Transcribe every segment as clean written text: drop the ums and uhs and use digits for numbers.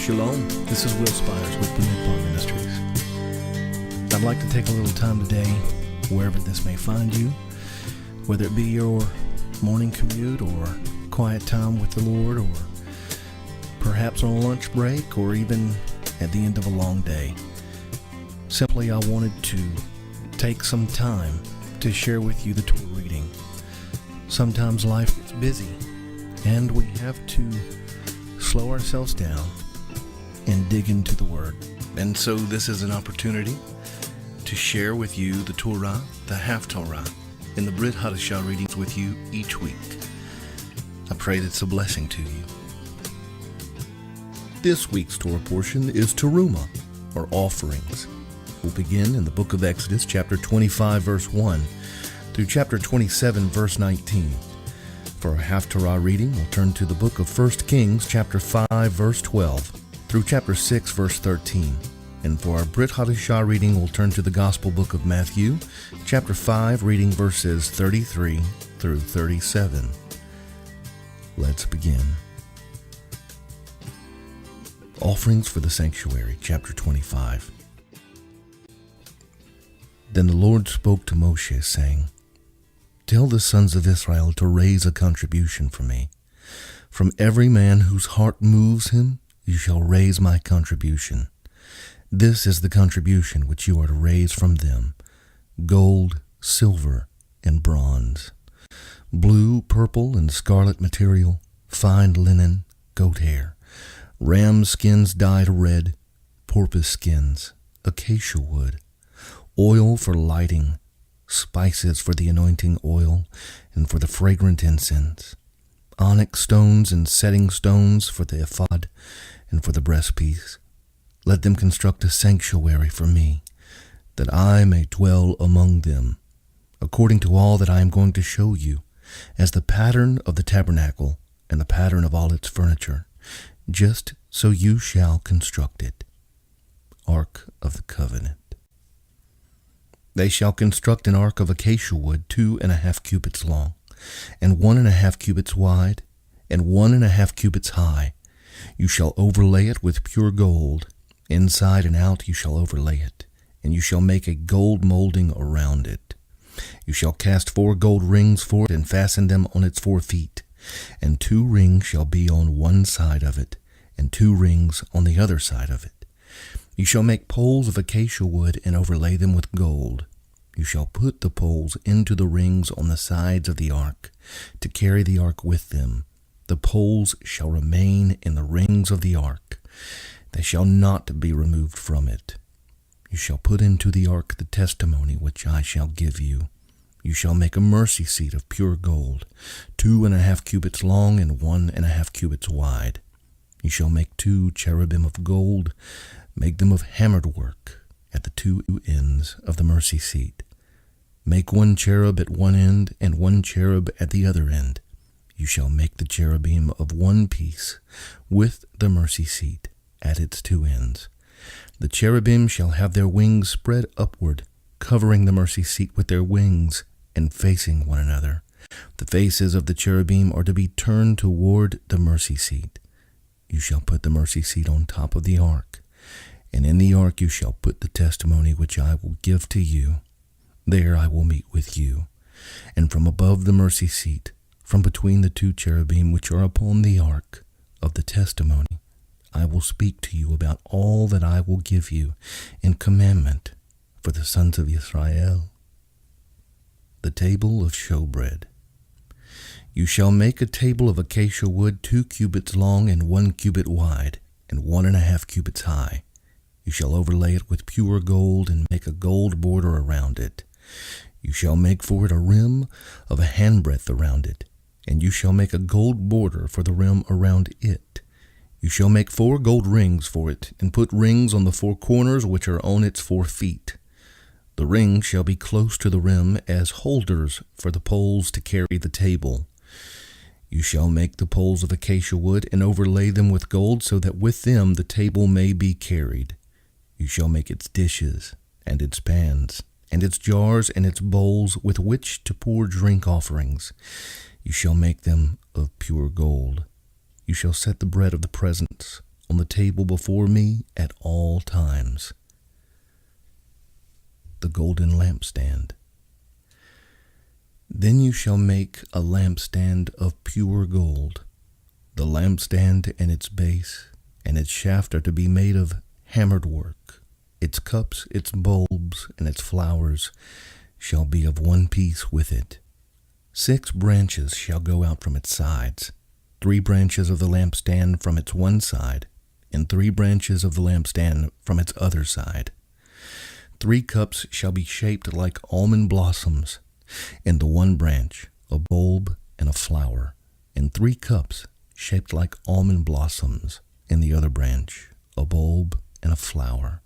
Shalom, this is Will Spires with Benediction Ministries. I'd like to take a little time today, wherever this may find you, whether it be your morning commute or quiet time with the Lord, or perhaps on a lunch break, or even at the end of a long day. Simply, I wanted to take some time to share with you the Torah reading. Sometimes life gets busy, and we have to slow ourselves down and dig into the Word. And so this is an opportunity to share with you the Torah, the Haftarah, and the Brit Chadasha readings with you each week. I pray that it's a blessing to you. This week's Torah portion is Terumah, or offerings. We'll begin in the book of Exodus, chapter 25, verse 1, through chapter 27, verse 19. For our Haftarah reading, we'll turn to the book of 1 Kings, chapter 5, verse 12, through chapter 6, verse 13. And for our Brit Chadasha reading, we'll turn to the Gospel book of Matthew, chapter 5, reading verses 33 through 37. Let's begin. Offerings for the Sanctuary, chapter 25. Then the Lord spoke to Moshe, saying, Tell the sons of Israel to raise a contribution for me. From every man whose heart moves him, you shall raise my contribution. This is the contribution which you are to raise from them: gold, silver, and bronze, blue, purple, and scarlet material, fine linen, goat hair, ram skins dyed red, porpoise skins, acacia wood, oil for lighting, spices for the anointing oil and for the fragrant incense, onyx stones and setting stones for the ephod and for the breastpiece. Let them construct a sanctuary for me, that I may dwell among them, according to all that I am going to show you, as the pattern of the tabernacle and the pattern of all its furniture. Just so you shall construct it. Ark of the Covenant. They shall construct an ark of acacia wood 2.5 cubits long, and 1.5 cubits wide, and 1.5 cubits high. You shall overlay it with pure gold. Inside and out you shall overlay it, and you shall make a gold molding around it. You shall cast 4 gold rings for it, and fasten them on its 4 feet, and 2 rings shall be on one side of it, and 2 rings on the other side of it. You shall make poles of acacia wood and overlay them with gold. You shall put the poles into the rings on the sides of the ark, to carry the ark with them. The poles shall remain in the rings of the ark. They shall not be removed from it. You shall put into the ark the testimony which I shall give you. You shall make a mercy seat of pure gold, 2.5 cubits long and 1.5 cubits wide. You shall make 2 cherubim of gold. Make them of hammered work at the 2 ends of the mercy seat. Make 1 cherub at one end and 1 cherub at the other end. You shall make the cherubim of one piece with the mercy seat at its 2 ends. The cherubim shall have their wings spread upward, covering the mercy seat with their wings and facing one another. The faces of the cherubim are to be turned toward the mercy seat. You shall put the mercy seat on top of the ark. And in the ark you shall put the testimony which I will give to you. There I will meet with you. And from above the mercy seat, from between the 2 cherubim which are upon the ark of the testimony, I will speak to you about all that I will give you in commandment for the sons of Israel. The table of Showbread. You shall make a table of acacia wood 2 cubits long and 1 cubit wide, and 1.5 cubits high. You shall overlay it with pure gold and make a gold border around it. You shall make for it a rim of a handbreadth around it, and you shall make a gold border for the rim around it. You shall make 4 gold rings for it, and put rings on the 4 corners which are on its 4 feet. The rings shall be close to the rim as holders for the poles to carry the table. You shall make the poles of acacia wood and overlay them with gold, so that with them the table may be carried. You shall make its dishes, and its pans, and its jars, and its bowls with which to pour drink offerings. You shall make them of pure gold. You shall set the bread of the presence on the table before me at all times. The golden lampstand. Then you shall make a lampstand of pure gold. The lampstand and its base and its shaft are to be made of hammered work. Its cups, its bulbs, and its flowers shall be of one piece with it. 6 branches shall go out from its sides, 3 branches of the lampstand from its one side, and 3 branches of the lampstand from its other side. 3 cups shall be shaped like almond blossoms, in the one branch a bulb and a flower, and 3 cups shaped like almond blossoms, in the other branch a bulb and a flower.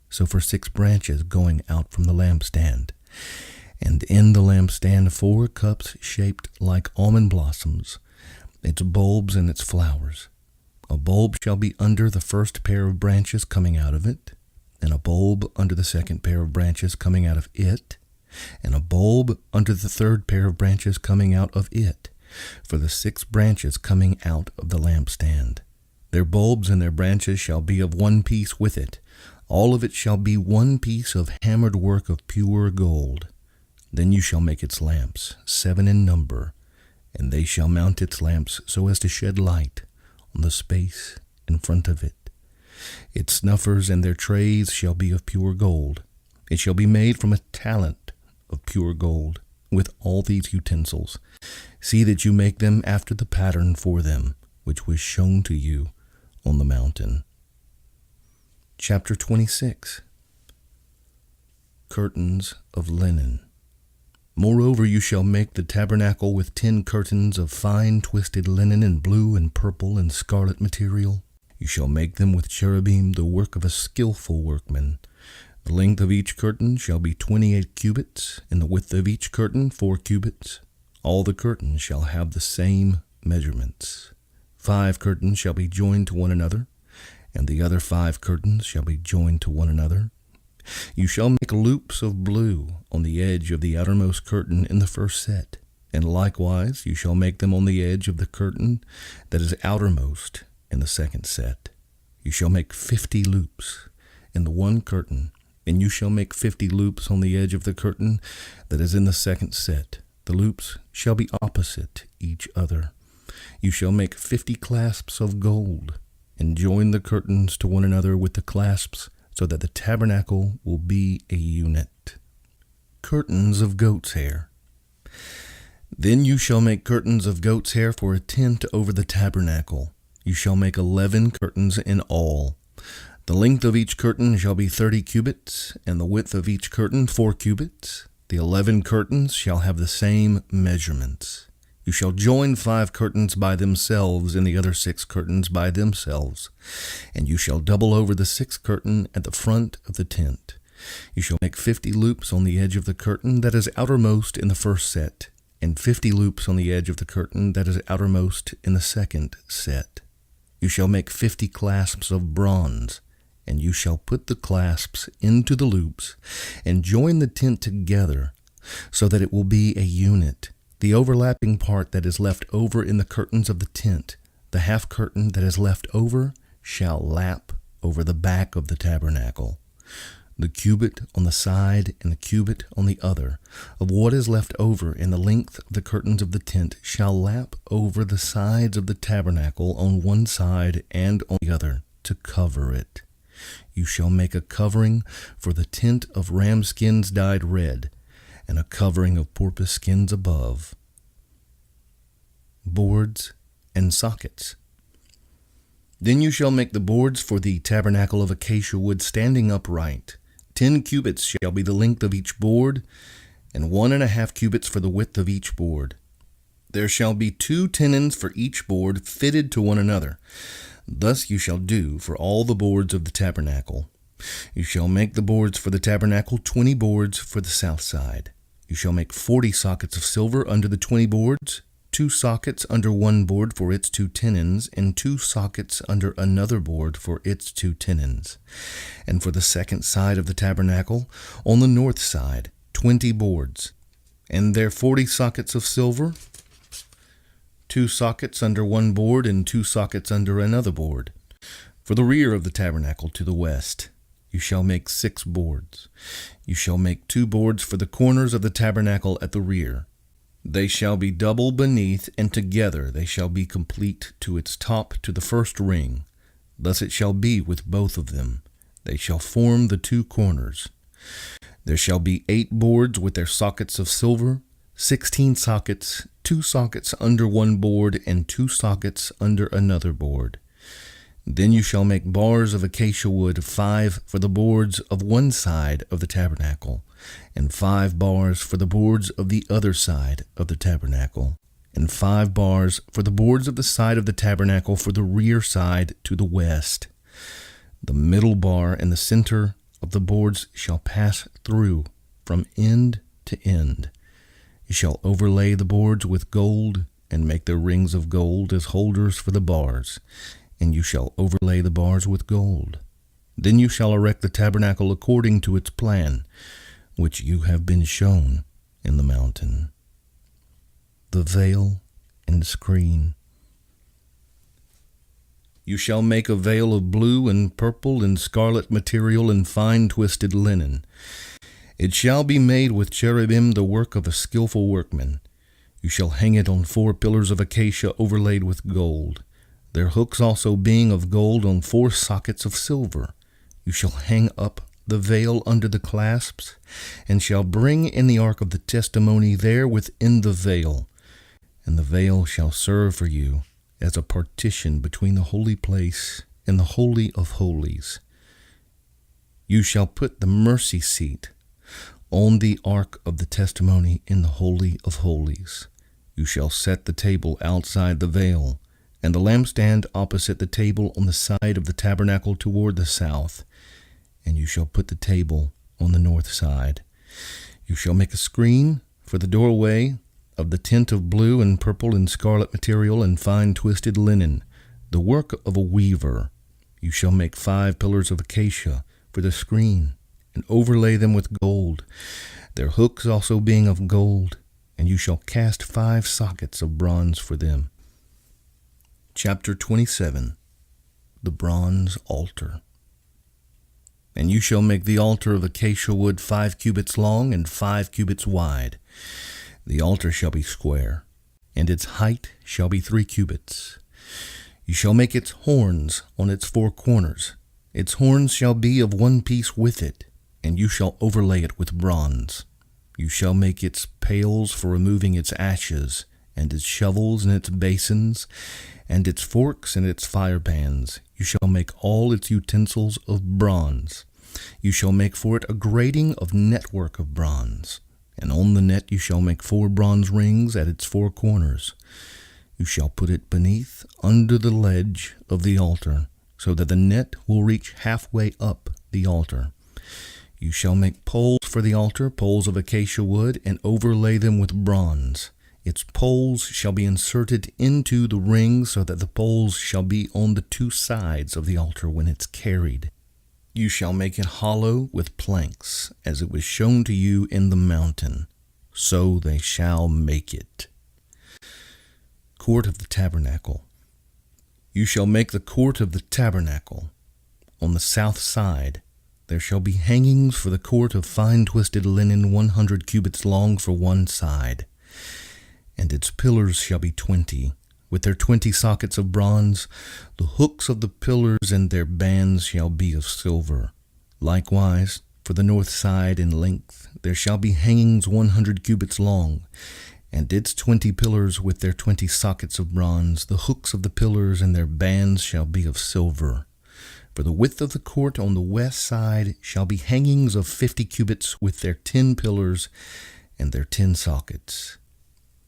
So for 6 branches going out from the lampstand. And in the lampstand 4 cups shaped like almond blossoms, its bulbs and its flowers. A bulb shall be under the first pair of branches coming out of it, and a bulb under the second pair of branches coming out of it, and a bulb under the third pair of branches coming out of it, for the 6 branches coming out of the lampstand. Their bulbs and their branches shall be of one piece with it. All of it shall be one piece of hammered work of pure gold. Then you shall make its lamps, 7 in number, and they shall mount its lamps so as to shed light on the space in front of it. Its snuffers and their trays shall be of pure gold. It shall be made from a talent of pure gold, with all these utensils. See that you make them after the pattern for them, which was shown to you on the mountain. Chapter 26. Curtains of linen. Moreover, you shall make the tabernacle with 10 curtains of fine twisted linen in blue and purple and scarlet material. You shall make them with cherubim, the work of a skillful workman. The length of each curtain shall be 28 cubits, and the width of each curtain 4 cubits. All the curtains shall have the same measurements. 5 curtains shall be joined to one another, and the other 5 curtains shall be joined to one another. You shall make loops of blue on the edge of the outermost curtain in the first set, and likewise you shall make them on the edge of the curtain that is outermost in the second set. You shall make 50 loops in the one curtain, and you shall make 50 loops on the edge of the curtain that is in the second set. The loops shall be opposite each other. You shall make 50 clasps of gold, and join the curtains to one another with the clasps, so that the tabernacle will be a unit. Curtains of goat's hair. Then you shall make curtains of goat's hair for a tent over the tabernacle. You shall make 11 curtains in all. The length of each curtain shall be 30 cubits, and the width of each curtain 4 cubits. The 11 curtains shall have the same measurements. You shall join 5 curtains by themselves and the other 6 curtains by themselves, and you shall double over the 6th curtain at the front of the tent. You shall make 50 loops on the edge of the curtain that is outermost in the first set, and 50 loops on the edge of the curtain that is outermost in the second set. You shall make 50 clasps of bronze, and you shall put the clasps into the loops, and join the tent together, so that it will be a unit. The overlapping part that is left over in the curtains of the tent, the half curtain that is left over, shall lap over the back of the tabernacle. The cubit on the side and the cubit on the other of what is left over in the length of the curtains of the tent shall lap over the sides of the tabernacle on one side and on the other to cover it. You shall make a covering for the tent of ram skins dyed red, and a covering of porpoise skins above. Boards and sockets. Then you shall make the boards for the tabernacle of acacia wood standing upright. 10 cubits shall be the length of each board, and 1.5 cubits for the width of each board. There shall be 2 tenons for each board fitted to one another. Thus you shall do for all the boards of the tabernacle. You shall make the boards for the tabernacle 20 boards for the south side. You shall make 40 sockets of silver under the 20 boards, 2 sockets under one board for its 2 tenons, and 2 sockets under another board for its 2 tenons. And for the second side of the tabernacle, on the north side, 20 boards, and their 40 sockets of silver, 2 sockets under one board and 2 sockets under another board. For the rear of the tabernacle to the west, you shall make 6 boards. You shall make 2 boards for the corners of the tabernacle at the rear. They shall be double beneath, and together they shall be complete to its top to the first ring. Thus it shall be with both of them. They shall form the 2 corners. There shall be 8 boards with their sockets of silver, 16 sockets, 2 sockets under one board, and 2 sockets under another board. Then you shall make bars of acacia wood, 5 for the boards of one side of the tabernacle, and 5 bars for the boards of the other side of the tabernacle, and 5 bars for the boards of the side of the tabernacle for the rear side to the west. The middle bar and the center of the boards shall pass through from end to end. You shall overlay the boards with gold, and make their rings of gold as holders for the bars, and you shall overlay the bars with gold. Then you shall erect the tabernacle according to its plan, which you have been shown in the mountain. The veil and screen. You shall make a veil of blue and purple and scarlet material and fine twisted linen. It shall be made with cherubim, the work of a skillful workman. You shall hang it on 4 pillars of acacia overlaid with gold, their hooks also being of gold on 4 sockets of silver. You shall hang up the veil under the clasps, and shall bring in the ark of the testimony there within the veil. And the veil shall serve for you as a partition between the holy place and the Holy of Holies. You shall put the mercy seat on the ark of the testimony in the Holy of Holies. You shall set the table outside the veil, and the lampstand opposite the table on the side of the tabernacle toward the south, and you shall put the table on the north side. You shall make a screen for the doorway of the tent of blue and purple and scarlet material and fine twisted linen, the work of a weaver. You shall make 5 pillars of acacia for the screen, and overlay them with gold, their hooks also being of gold, and you shall cast 5 sockets of bronze for them. Chapter 27. The Bronze Altar. And you shall make the altar of acacia wood 5 cubits long and 5 cubits wide. The altar shall be square, and its height shall be 3 cubits. You shall make its horns on its 4 corners. Its horns shall be of one piece with it, and you shall overlay it with bronze. You shall make its pails for removing its ashes, and its shovels and its basins, and its forks and its firepans. You shall make all its utensils of bronze. You shall make for it a grating of network of bronze, and on the net you shall make 4 bronze rings at its 4 corners. You shall put it beneath, under the ledge of the altar, so that the net will reach halfway up the altar. You shall make poles for the altar, poles of acacia wood, and overlay them with bronze. Its poles shall be inserted into the rings, so that the poles shall be on the 2 sides of the altar when it's carried. You shall make it hollow with planks, as it was shown to you in the mountain. So they shall make it. Court of the Tabernacle. You shall make the court of the tabernacle. On the south side there shall be hangings for the court of fine twisted linen 100 cubits long for one side. And its pillars shall be 20, with their 20 sockets of bronze. The hooks of the pillars and their bands shall be of silver. Likewise, for the north side in length there shall be hangings 100 cubits long, and its 20 pillars with their 20 sockets of bronze. The hooks of the pillars and their bands shall be of silver. For the width of the court on the west side shall be hangings of 50 cubits with their 10 pillars and their 10 sockets.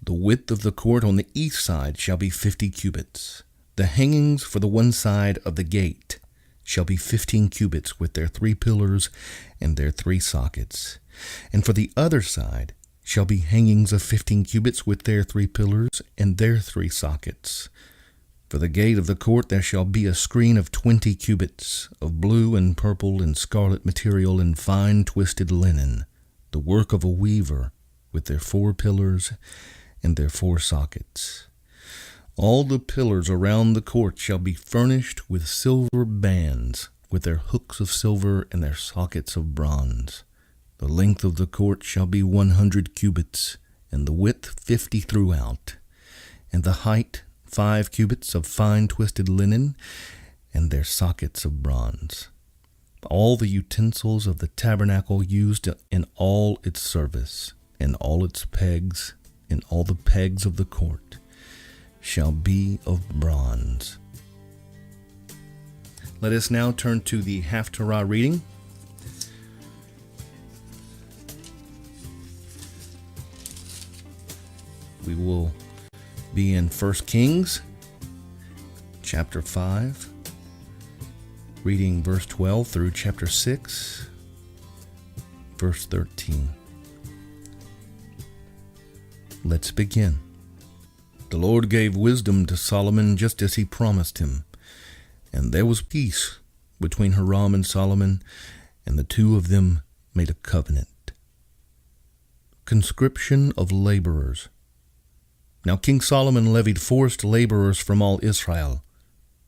The width of the court on the east side shall be 50 cubits. The hangings for the one side of the gate shall be 15 cubits with their 3 pillars and their 3 sockets. And for the other side shall be hangings of 15 cubits with their 3 pillars and their 3 sockets. For the gate of the court there shall be a screen of 20 cubits of blue and purple and scarlet material and fine twisted linen, the work of a weaver, with their 4 pillars and their 4 sockets. All the pillars around the court shall be furnished with silver bands, with their hooks of silver and their sockets of bronze. The length of the court shall be 100 cubits, and the width 50 throughout, and the height 5 cubits of fine twisted linen, and their sockets of bronze. All the utensils of the tabernacle used in all its service, and all its pegs, and all the pegs of the court, shall be of bronze. Let us now turn to the Haftarah reading. We will be in 1 Kings chapter 5, reading verse 12 through chapter 6, verse 13. Let's begin. The Lord gave wisdom to Solomon just as he promised him, and there was peace between Hiram and Solomon, and the two of them made a covenant. Conscription of laborers. Now King Solomon levied forced laborers from all Israel,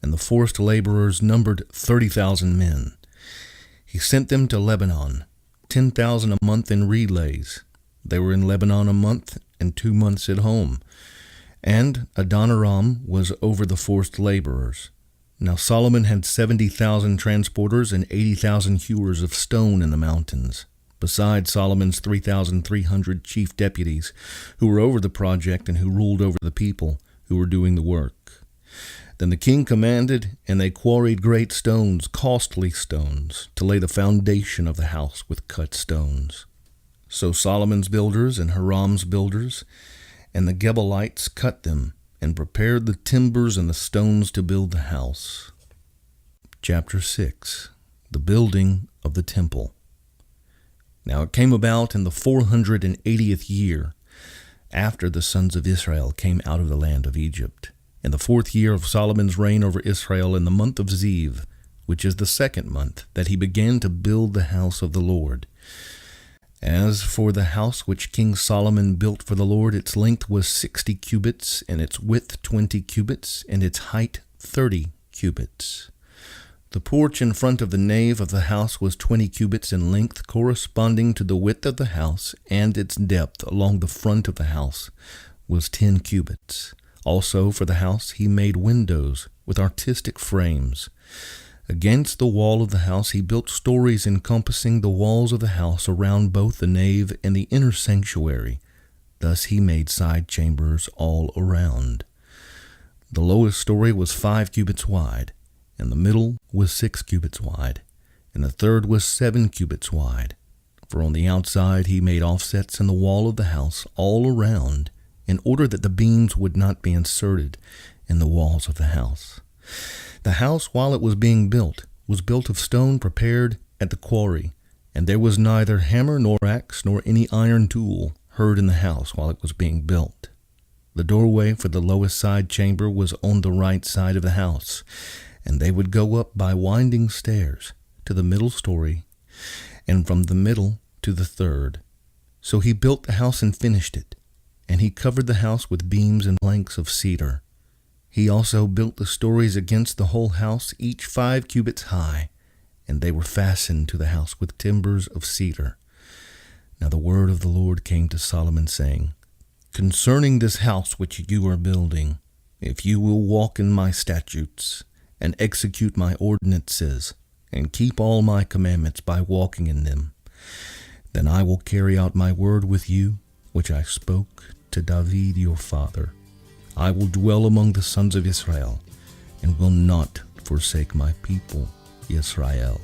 and the forced laborers numbered 30,000 men. He sent them to Lebanon, 10,000 a month in relays. They were in Lebanon a month and 2 months at home. And Adoniram was over the forced laborers. Now Solomon had 70,000 transporters and 80,000 hewers of stone in the mountains, besides Solomon's 3,300 chief deputies who were over the project and who ruled over the people who were doing the work. Then the king commanded, and they quarried great stones, costly stones, to lay the foundation of the house with cut stones. So Solomon's builders and Hiram's builders and the Gebalites cut them and prepared the timbers and the stones to build the house. Chapter 6. The building of the temple. Now it came about in the 480th year, after the sons of Israel came out of the land of Egypt, in the 4th year of Solomon's reign over Israel, in the month of Ziv, which is the 2nd month, that he began to build the house of the Lord. As for the house which King Solomon built for the Lord, its length was 60 cubits, and its width 20 cubits, and its height 30 cubits. The porch in front of the nave of the house was 20 cubits in length, corresponding to the width of the house, and its depth along the front of the house was 10 cubits. Also for the house he made windows with artistic frames. Against the wall of the house he built stories encompassing the walls of the house around both the nave and the inner sanctuary. Thus he made side chambers all around. The lowest story was 5 cubits wide, and the middle was 6 cubits wide, and the third was 7 cubits wide. For on the outside he made offsets in the wall of the house all around, in order that the beams would not be inserted in the walls of the house. The house, while it was being built, was built of stone prepared at the quarry, and there was neither hammer nor axe nor any iron tool heard in the house while it was being built. The doorway for the lowest side chamber was on the right side of the house, and they would go up by winding stairs to the middle story, and from the middle to the third. So he built the house and finished it, and he covered the house with beams and planks of cedar. He also built the stories against the whole house, each 5 cubits high, and they were fastened to the house with timbers of cedar. Now the word of the Lord came to Solomon, saying, Concerning this house which you are building, if you will walk in my statutes, and execute my ordinances, and keep all my commandments by walking in them, then I will carry out my word with you, which I spoke to David your father. I will dwell among the sons of Israel, and will not forsake my people, Israel.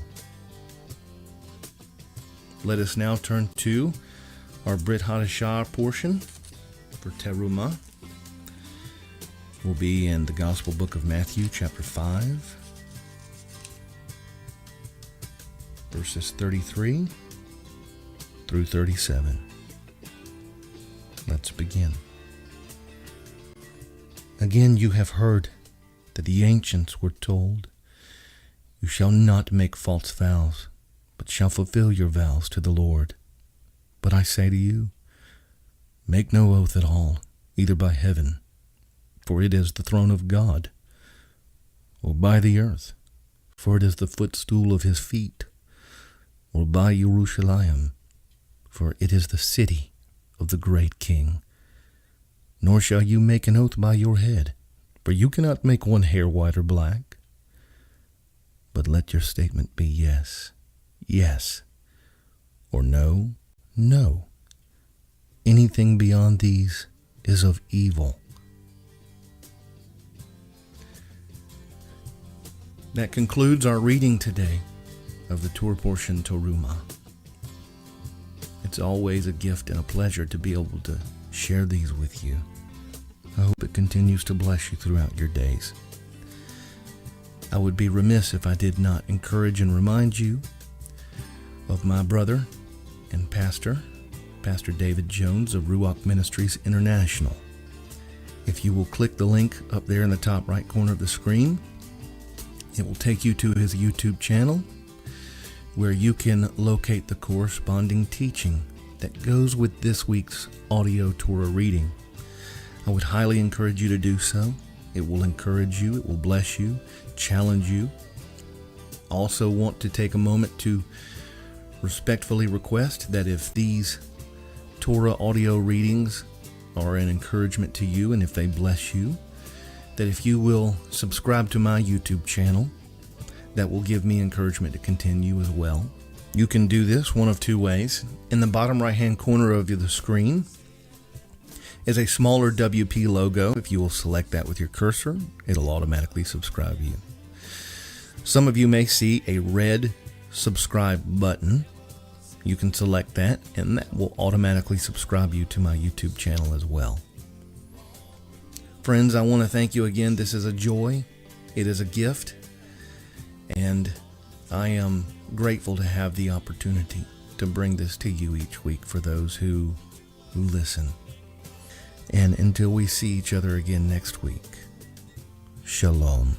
Let us now turn to our Brit Chadasha portion for Terumah. We'll be in the Gospel book of Matthew, chapter 5, verses 33 through 37. Let's begin. Again you have heard that the ancients were told, You shall not make false vows, but shall fulfill your vows to the Lord. But I say to you, make no oath at all, either by heaven, for it is the throne of God, or by the earth, for it is the footstool of his feet, or by Jerusalem, for it is the city of the great King. Nor shall you make an oath by your head, for you cannot make one hair white or black. But let your statement be yes, yes, or no, no. Anything beyond these is of evil. That concludes our reading today of the Torah portion Terumah. It's always a gift and a pleasure to be able to share these with you. I hope it continues to bless you throughout your days. I would be remiss if I did not encourage and remind you of my brother and Pastor David Jones of Ruach Ministries International. If you will click the link up there in the top right corner of the screen, it will take you to his YouTube channel where you can locate the corresponding teaching that goes with this week's audio Torah reading. I would highly encourage you to do so. It will encourage you, it will bless you, challenge you. Also want to take a moment to respectfully request that if these Torah audio readings are an encouragement to you and if they bless you, that if you will subscribe to my YouTube channel, that will give me encouragement to continue as well. You can do this one of two ways. In the bottom right-hand corner of the screen is a smaller WP logo. If you will select that with your cursor, it'll automatically subscribe you. Some of you may see a red subscribe button. You can select that, and that will automatically subscribe you to my YouTube channel as well. Friends, I want to thank you again. This is a joy. It is a gift. And I am grateful to have the opportunity to bring this to you each week for those who listen. And until we see each other again next week, Shalom.